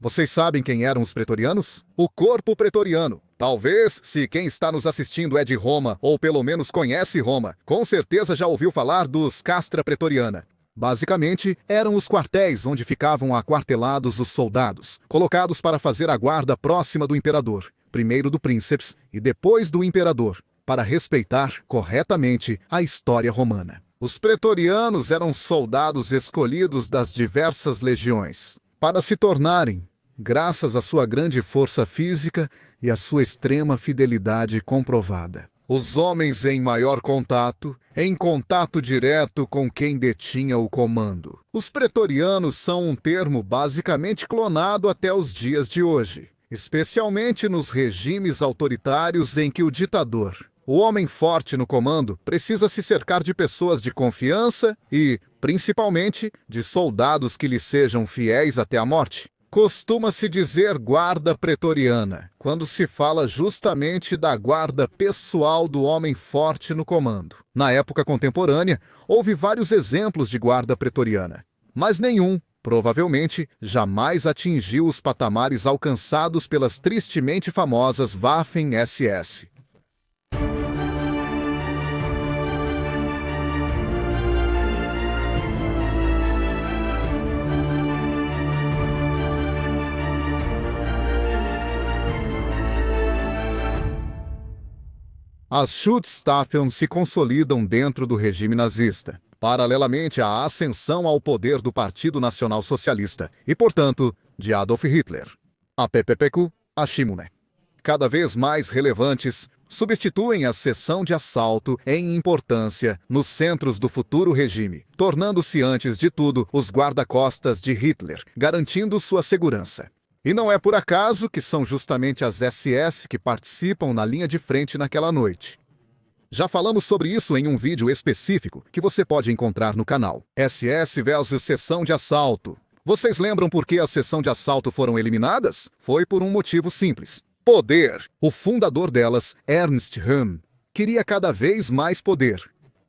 Vocês sabem quem eram os pretorianos? O corpo pretoriano. Talvez, se quem está nos assistindo é de Roma, ou pelo menos conhece Roma, com certeza já ouviu falar dos castra pretoriana. Basicamente, eram os quartéis onde ficavam aquartelados os soldados, colocados para fazer a guarda próxima do imperador, primeiro do princeps e depois do imperador, para respeitar corretamente a história romana. Os pretorianos eram soldados escolhidos das diversas legiões, para se tornarem, graças à sua grande força física e à sua extrema fidelidade comprovada, os homens em maior contato, em contato direto com quem detinha o comando. Os pretorianos são um termo basicamente clonado até os dias de hoje, especialmente nos regimes autoritários em que o ditador, o homem forte no comando, precisa se cercar de pessoas de confiança e, principalmente, de soldados que lhe sejam fiéis até a morte. Costuma-se dizer guarda pretoriana, quando se fala justamente da guarda pessoal do homem forte no comando. Na época contemporânea, houve vários exemplos de guarda pretoriana, mas nenhum, provavelmente, jamais atingiu os patamares alcançados pelas tristemente famosas Waffen-SS. As Schutzstaffeln se consolidam dentro do regime nazista, paralelamente à ascensão ao poder do Partido Nacional Socialista e, portanto, de Adolf Hitler. A PPPQ, a Shimune, cada vez mais relevantes, substituem a seção de assalto em importância nos centros do futuro regime, tornando-se, antes de tudo, os guarda-costas de Hitler, garantindo sua segurança. E não é por acaso que são justamente as SS que participam na linha de frente naquela noite. Já falamos sobre isso em um vídeo específico que você pode encontrar no canal. SS versus seção de assalto. Vocês lembram por que a seção de assalto foram eliminadas? Foi por um motivo simples. Poder. O fundador delas, Ernst Röhm, queria cada vez mais poder.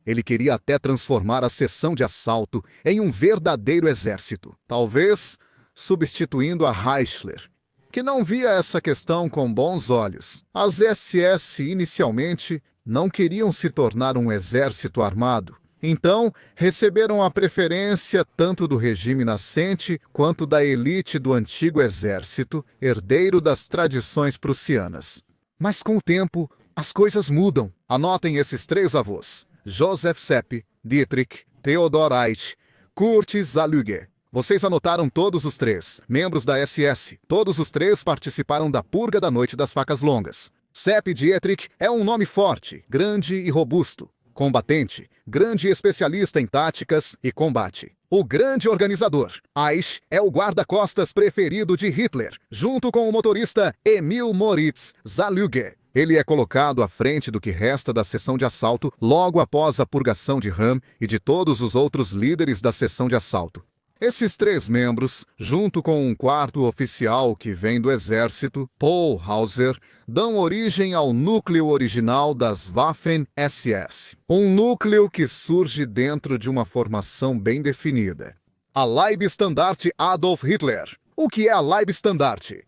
Ele queria até transformar a seção de assalto em um verdadeiro exército. Talvez substituindo a Reichswehr, que não via essa questão com bons olhos. As SS inicialmente não queriam se tornar um exército armado, então receberam a preferência tanto do regime nascente quanto da elite do antigo exército, herdeiro das tradições prussianas. Mas com o tempo, as coisas mudam. Anotem esses três avós: Joseph Sepp, Dietrich, Theodor Eich, Kurt Zalüge. Vocês anotaram todos os três, membros da SS. Todos os três participaram da purga da Noite das Facas Longas. Sepp Dietrich é um nome forte, grande e robusto. Combatente, grande especialista em táticas e combate. O grande organizador. Eich é o guarda-costas preferido de Hitler, junto com o motorista Emil Moritz Zalüge. Ele é colocado à frente do que resta da seção de assalto logo após a purgação de Röhm e de todos os outros líderes da seção de assalto. Esses três membros, junto com um quarto oficial que vem do exército, Paul Hauser, dão origem ao núcleo original das Waffen-SS. Um núcleo que surge dentro de uma formação bem definida. A Leibstandarte Adolf Hitler. O que é a Leibstandarte?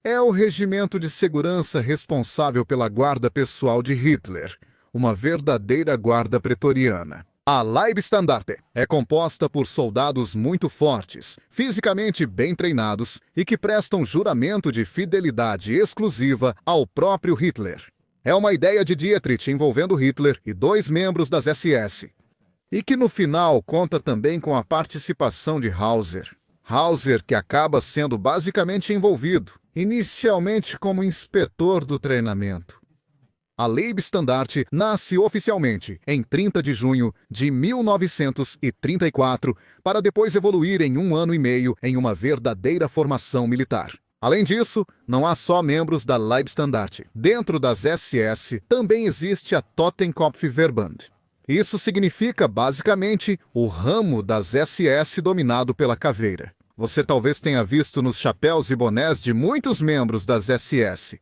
É o regimento de segurança responsável pela guarda pessoal de Hitler, uma verdadeira guarda pretoriana. A Leibstandarte é composta por soldados muito fortes, fisicamente bem treinados e que prestam juramento de fidelidade exclusiva ao próprio Hitler. É uma ideia de Dietrich envolvendo Hitler e dois membros das SS. E que no final conta também com a participação de Hauser. Hauser que acaba sendo basicamente envolvido, inicialmente como inspetor do treinamento. A Leibstandarte nasce oficialmente em 30 de junho de 1934, para depois evoluir em 1 ano e meio em uma verdadeira formação militar. Além disso, não há só membros da Leibstandarte. Dentro das SS também existe a Totenkopfverband. Isso significa, basicamente, o ramo das SS dominado pela caveira. Você talvez tenha visto nos chapéus e bonés de muitos membros das SS.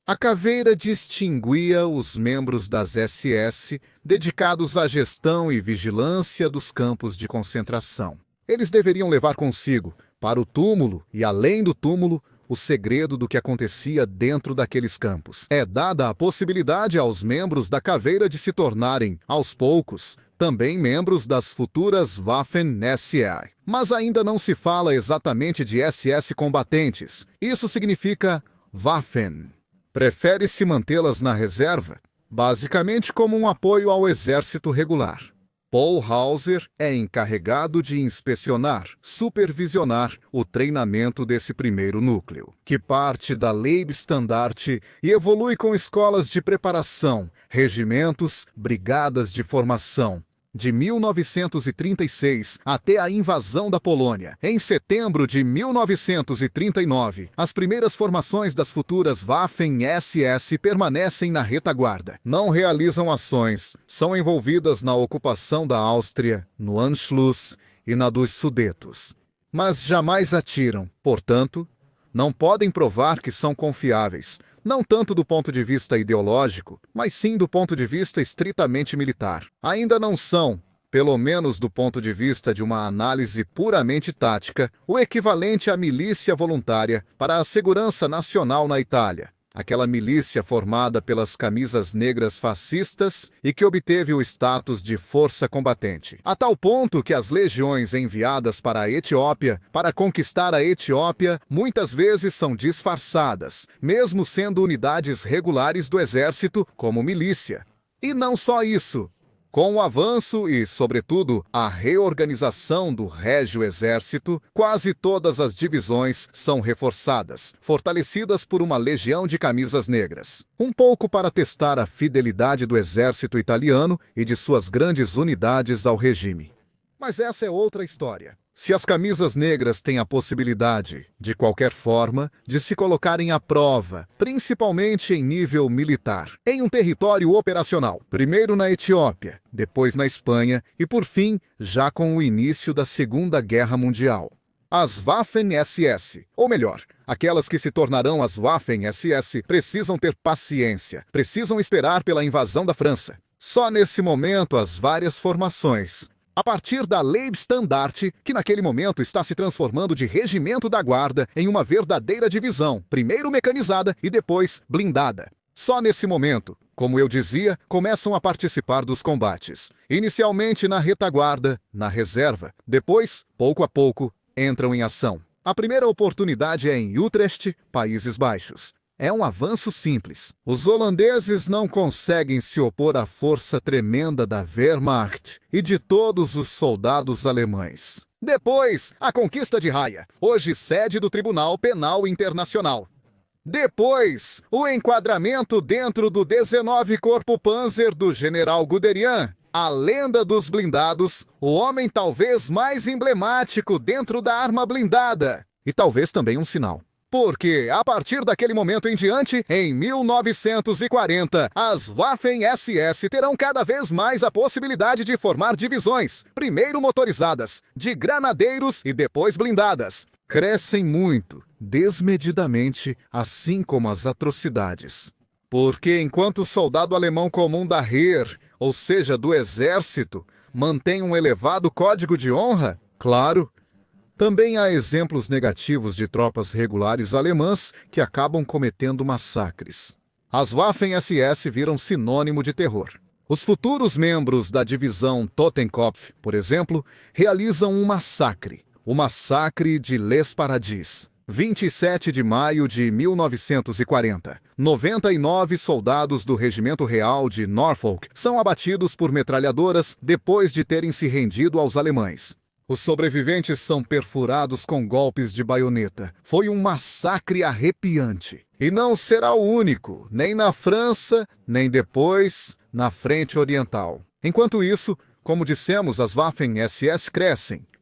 A caveira distinguia os membros das SS dedicados à gestão e vigilância dos campos de concentração. Eles deveriam levar consigo, para o túmulo e, além do túmulo, o segredo do que acontecia dentro daqueles campos. É dada a possibilidade aos membros da caveira de se tornarem, aos poucos, também membros das futuras Waffen-SS. Mas ainda não se fala exatamente de SS combatentes. Isso significa Waffen. Prefere-se mantê-las na reserva, basicamente como um apoio ao exército regular. Paul Hauser é encarregado de inspecionar, supervisionar o treinamento desse primeiro núcleo, que parte da Leibstandarte e evolui com escolas de preparação, regimentos, brigadas de formação. De 1936 até a invasão da Polônia, em setembro de 1939, as primeiras formações das futuras Waffen-SS permanecem na retaguarda. Não realizam ações, são envolvidas na ocupação da Áustria, no Anschluss e na dos Sudetos. Mas jamais atiram, portanto, não podem provar que são confiáveis, não tanto do ponto de vista ideológico, mas sim do ponto de vista estritamente militar. Ainda não são, pelo menos do ponto de vista de uma análise puramente tática, o equivalente à milícia voluntária para a segurança nacional na Itália. Aquela milícia formada pelas camisas negras fascistas e que obteve o status de força combatente. A tal ponto que as legiões enviadas para a Etiópia, para conquistar a Etiópia, muitas vezes são disfarçadas, mesmo sendo unidades regulares do exército como milícia. E não só isso. Com o avanço e, sobretudo, a reorganização do Régio Exército, quase todas as divisões são reforçadas, fortalecidas por uma legião de camisas negras. Um pouco para testar a fidelidade do exército italiano e de suas grandes unidades ao regime. Mas essa é outra história. Se as camisas negras têm a possibilidade, de qualquer forma, de se colocarem à prova, principalmente em nível militar, em um território operacional, primeiro na Etiópia, depois na Espanha e, por fim, já com o início da Segunda Guerra Mundial. As Waffen-SS, ou melhor, aquelas que se tornarão as Waffen-SS, precisam ter paciência, precisam esperar pela invasão da França. Só nesse momento as várias formações, a partir da Leibstandarte, que naquele momento está se transformando de regimento da guarda em uma verdadeira divisão, primeiro mecanizada e depois blindada. Só nesse momento, como eu dizia, começam a participar dos combates. Inicialmente na retaguarda, na reserva, depois, pouco a pouco, entram em ação. A primeira oportunidade é em Utrecht, Países Baixos. É um avanço simples. Os holandeses não conseguem se opor à força tremenda da Wehrmacht e de todos os soldados alemães. Depois, a conquista de Haia, hoje sede do Tribunal Penal Internacional. Depois, o enquadramento dentro do 19º Corpo Panzer do general Guderian. A lenda dos blindados, o homem talvez mais emblemático dentro da arma blindada. E talvez também um sinal. Porque, a partir daquele momento em diante, em 1940, as Waffen-SS terão cada vez mais a possibilidade de formar divisões, primeiro motorizadas, de granadeiros e depois blindadas. Crescem muito, desmedidamente, assim como as atrocidades. Porque enquanto o soldado alemão comum da Heer, ou seja, do exército, mantém um elevado código de honra, claro, também há exemplos negativos de tropas regulares alemãs que acabam cometendo massacres. As Waffen-SS viram sinônimo de terror. Os futuros membros da divisão Totenkopf, por exemplo, realizam um massacre, o Massacre de Les Paradis. 27 de maio de 1940. 99 soldados do Regimento Real de Norfolk são abatidos por metralhadoras depois de terem se rendido aos alemães. Os sobreviventes são perfurados com golpes de baioneta. Foi um massacre arrepiante. E não será o único, nem na França, nem depois na Frente Oriental. Enquanto isso, como dissemos, as Waffen-SS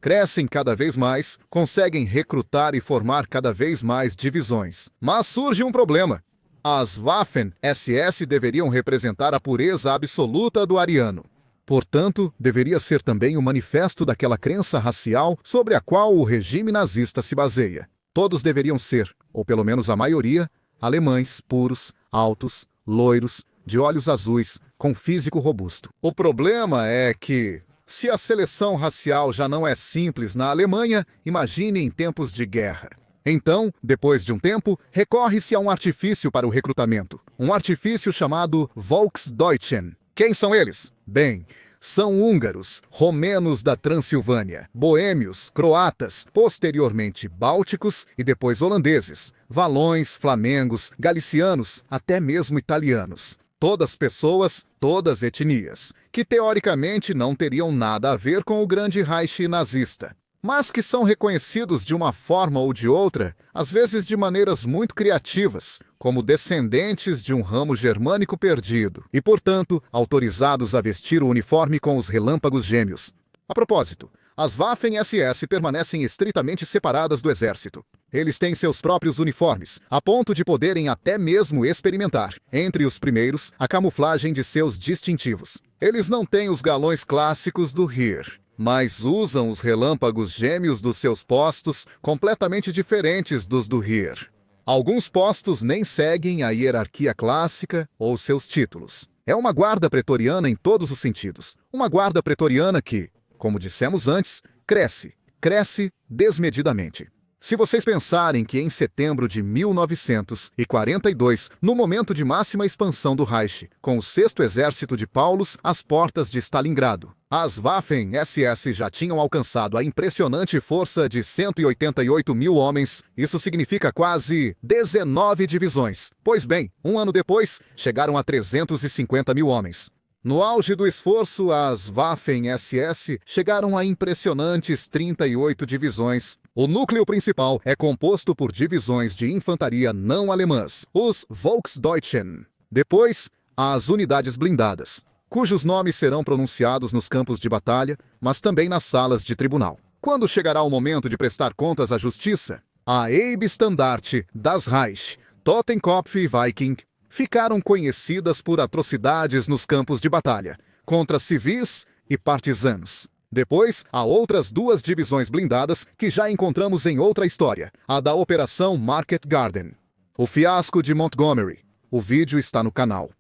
crescem cada vez mais, conseguem recrutar e formar cada vez mais divisões. Mas surge um problema. As Waffen-SS deveriam representar a pureza absoluta do ariano. Portanto, deveria ser também o manifesto daquela crença racial sobre a qual o regime nazista se baseia. Todos deveriam ser, ou pelo menos a maioria, alemães puros, altos, loiros, de olhos azuis, com físico robusto. O problema é que, Se a seleção racial já não é simples na Alemanha, imagine em tempos de guerra. Então, depois de um tempo, recorre-se a um artifício para o recrutamento. Um artifício chamado Volksdeutschen. Quem são eles? Bem, são húngaros, romenos da Transilvânia, boêmios, croatas, posteriormente bálticos e depois holandeses, valões, flamengos, galicianos, até mesmo italianos. Todas pessoas, todas etnias, que teoricamente não teriam nada a ver com o grande Reich nazista, mas que são reconhecidos de uma forma ou de outra, às vezes de maneiras muito criativas, como descendentes de um ramo germânico perdido, e, portanto, autorizados a vestir o uniforme com os relâmpagos gêmeos. A propósito, as Waffen-SS permanecem estritamente separadas do exército. Eles têm seus próprios uniformes, a ponto de poderem até mesmo experimentar, entre os primeiros, a camuflagem de seus distintivos. Eles não têm os galões clássicos do Heer, mas usam os relâmpagos gêmeos dos seus postos completamente diferentes dos do Heer. Alguns postos nem seguem a hierarquia clássica ou seus títulos. É uma guarda pretoriana em todos os sentidos. Uma guarda pretoriana que, como dissemos antes, cresce desmedidamente. Se vocês pensarem que em setembro de 1942, no momento de máxima expansão do Reich, com o 6º Exército de Paulus às portas de Stalingrado, as Waffen-SS já tinham alcançado a impressionante força de 188 mil homens, isso significa quase 19 divisões. Pois bem, um ano depois, chegaram a 350 mil homens. No auge do esforço, as Waffen-SS chegaram a impressionantes 38 divisões. O núcleo principal é composto por divisões de infantaria não alemãs, os Volksdeutschen. Depois, as unidades blindadas, cujos nomes serão pronunciados nos campos de batalha, mas também nas salas de tribunal. Quando chegará o momento de prestar contas à justiça, a Eibstandarte das Reich, Totenkopf e Viking, ficaram conhecidas por atrocidades nos campos de batalha, contra civis e partisãs. Depois, há outras duas divisões blindadas que já encontramos em outra história, a da Operação Market Garden. O fiasco de Montgomery. O vídeo está no canal.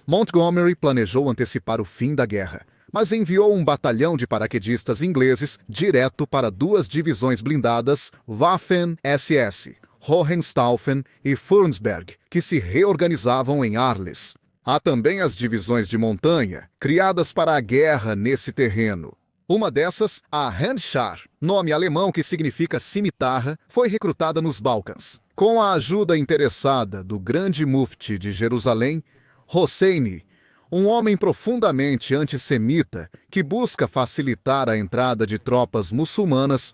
Montgomery planejou antecipar o fim da guerra, mas enviou um batalhão de paraquedistas ingleses direto para duas divisões blindadas Waffen-SS, Hohenstaufen e Fürnsberg, que se reorganizavam em Arles. Há também as divisões de montanha, criadas para a guerra nesse terreno. Uma dessas, a Handschar, nome alemão que significa cimitarra, foi recrutada nos Balcãs. Com a ajuda interessada do grande mufti de Jerusalém, Hosseini, um homem profundamente antissemita que busca facilitar a entrada de tropas muçulmanas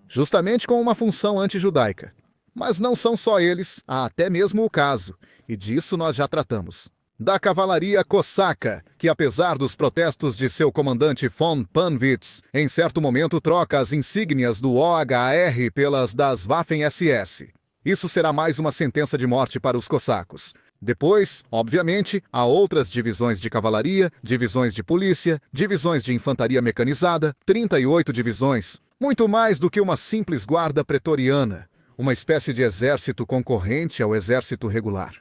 justamente com uma função antijudaica. Mas não são só eles, há até mesmo o caso, e disso nós já tratamos. Da cavalaria cosaca, que apesar dos protestos de seu comandante von Panwitz, em certo momento troca as insígnias do OHR pelas das Waffen-SS. Isso será mais uma sentença de morte para os cossacos. Depois, obviamente, há outras divisões de cavalaria, divisões de polícia, divisões de infantaria mecanizada, 38 divisões. Muito mais do que uma simples guarda pretoriana, uma espécie de exército concorrente ao exército regular.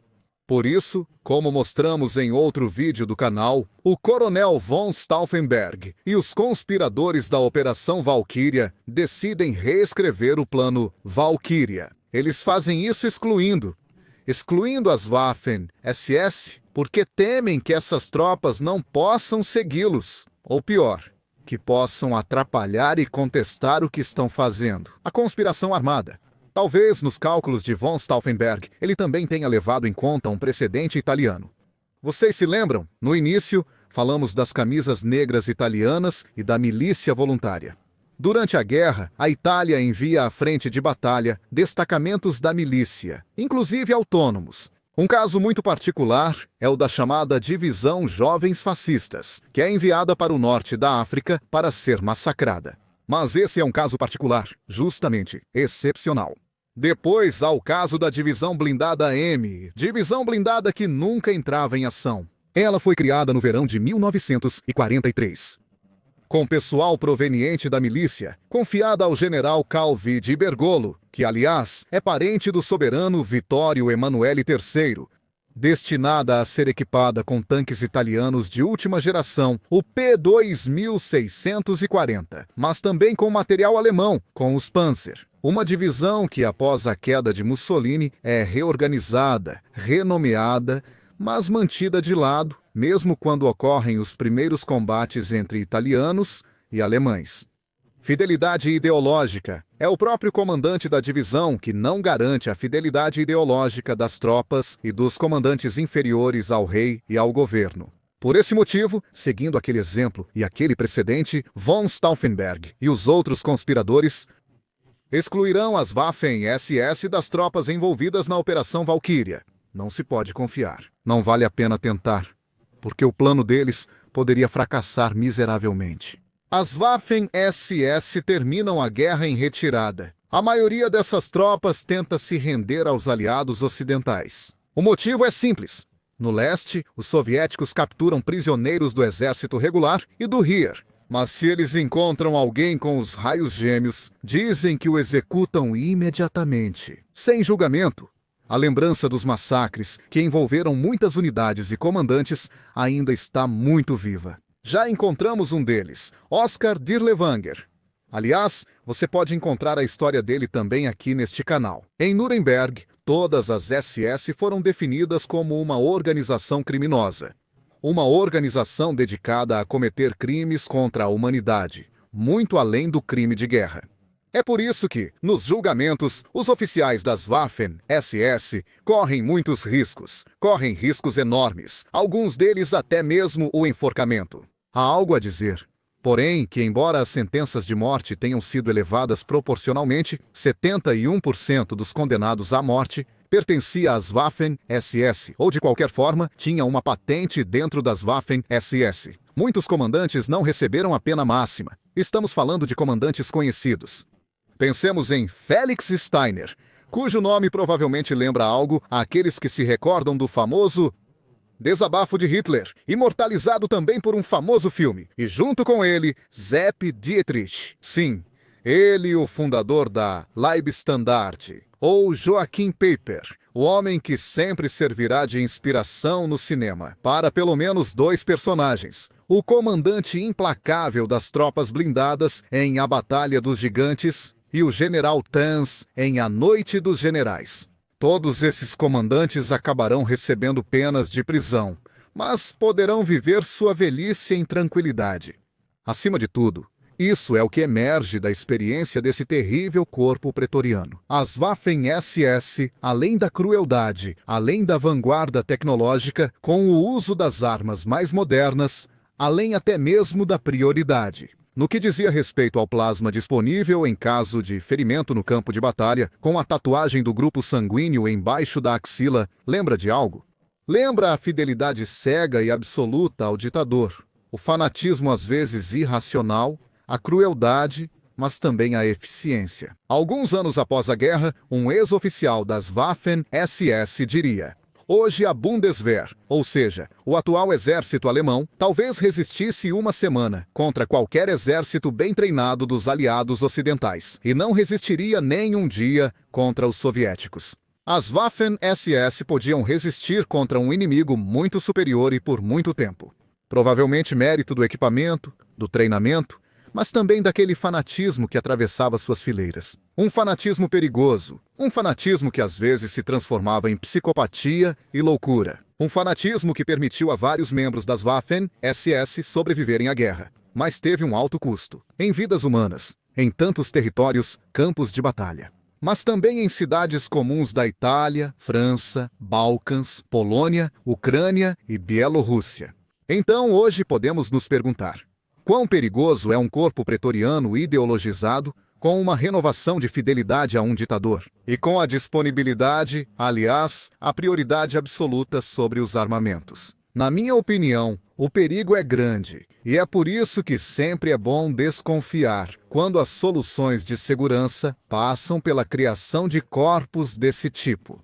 Por isso, como mostramos em outro vídeo do canal, o coronel von Stauffenberg e os conspiradores da Operação Valkyria decidem reescrever o plano Valkyria. Eles fazem isso excluindo as Waffen-SS porque temem que essas tropas não possam segui-los, ou pior, que possam atrapalhar e contestar o que estão fazendo. A conspiração armada. Talvez, nos cálculos de von Stauffenberg, ele também tenha levado em conta um precedente italiano. Vocês se lembram? No início, falamos das camisas negras italianas e da milícia voluntária. Durante a guerra, a Itália envia à frente de batalha destacamentos da milícia, inclusive autônomos. Um caso muito particular é o da chamada Divisão Jovens Fascistas, que é enviada para o norte da África para ser massacrada. Mas esse é um caso particular, justamente excepcional. Depois há o caso da Divisão Blindada M, divisão blindada que nunca entrava em ação. Ela foi criada no verão de 1943. Com pessoal proveniente da milícia, confiada ao general Calvi de Bergolo, que, aliás, é parente do soberano Vittorio Emanuele III. destinada a ser equipada com tanques italianos de última geração, o P2640, mas também com material alemão, com os Panzer. Uma divisão que, após a queda de Mussolini, é reorganizada, renomeada, mas mantida de lado, mesmo quando ocorrem os primeiros combates entre italianos e alemães. Fidelidade ideológica. É o próprio comandante da divisão que não garante a fidelidade ideológica das tropas e dos comandantes inferiores ao rei e ao governo. Por esse motivo, seguindo aquele exemplo e aquele precedente, von Stauffenberg e os outros conspiradores excluirão as Waffen-SS das tropas envolvidas na Operação Valkyria. Não se pode confiar. Não vale a pena tentar, porque o plano deles poderia fracassar miseravelmente. As Waffen-SS terminam a guerra em retirada. A maioria dessas tropas tenta se render aos aliados ocidentais. O motivo é simples. No leste, os soviéticos capturam prisioneiros do exército regular e do Heer. Mas se eles encontram alguém com os raios gêmeos, dizem que o executam imediatamente, sem julgamento. A lembrança dos massacres, que envolveram muitas unidades e comandantes, ainda está muito viva. Já encontramos um deles, Oskar Dirlewanger. Aliás, você pode encontrar a história dele também aqui neste canal. Em Nuremberg, todas as SS foram definidas como uma organização criminosa. Uma organização dedicada a cometer crimes contra a humanidade, muito além do crime de guerra. É por isso que, nos julgamentos, os oficiais das Waffen-SS correm muitos riscos. Correm riscos enormes, alguns deles até mesmo o enforcamento. Há algo a dizer, porém, que embora as sentenças de morte tenham sido elevadas proporcionalmente, 71% dos condenados à morte pertencia às Waffen-SS, ou de qualquer forma, tinha uma patente dentro das Waffen-SS. Muitos comandantes não receberam a pena máxima. Estamos falando de comandantes conhecidos. Pensemos em Felix Steiner, cujo nome provavelmente lembra algo àqueles que se recordam do famoso Desabafo de Hitler, imortalizado também por um famoso filme, e junto com ele, Sepp Dietrich. Sim, ele, o fundador da Leibstandarte, ou Joachim Peiper, o homem que sempre servirá de inspiração no cinema, para pelo menos dois personagens. O comandante implacável das tropas blindadas em A Batalha dos Gigantes e o general Tanz em A Noite dos Generais. Todos esses comandantes acabarão recebendo penas de prisão, mas poderão viver sua velhice em tranquilidade. Acima de tudo, isso é o que emerge da experiência desse terrível corpo pretoriano. As Waffen-SS, além da crueldade, além da vanguarda tecnológica, com o uso das armas mais modernas, além até mesmo da prioridade. No que dizia respeito ao plasma disponível em caso de ferimento no campo de batalha, com a tatuagem do grupo sanguíneo embaixo da axila, lembra de algo? Lembra a fidelidade cega e absoluta ao ditador, o fanatismo às vezes irracional, a crueldade, mas também a eficiência. Alguns anos após a guerra, um ex-oficial das Waffen-SS diria: hoje a Bundeswehr, ou seja, o atual exército alemão, talvez resistisse uma semana contra qualquer exército bem treinado dos aliados ocidentais, e não resistiria nem um dia contra os soviéticos. As Waffen-SS podiam resistir contra um inimigo muito superior e por muito tempo. Provavelmente mérito do equipamento, do treinamento, mas também daquele fanatismo que atravessava suas fileiras. Um fanatismo perigoso, um fanatismo que às vezes se transformava em psicopatia e loucura. Um fanatismo que permitiu a vários membros das Waffen-SS sobreviverem à guerra, mas teve um alto custo, em vidas humanas, em tantos territórios, campos de batalha. Mas também em cidades comuns da Itália, França, Balcãs, Polônia, Ucrânia e Bielorrússia. Então hoje podemos nos perguntar: quão perigoso é um corpo pretoriano ideologizado com uma renovação de fidelidade a um ditador e com a disponibilidade, aliás, a prioridade absoluta sobre os armamentos? Na minha opinião, o perigo é grande e é por isso que sempre é bom desconfiar quando as soluções de segurança passam pela criação de corpos desse tipo.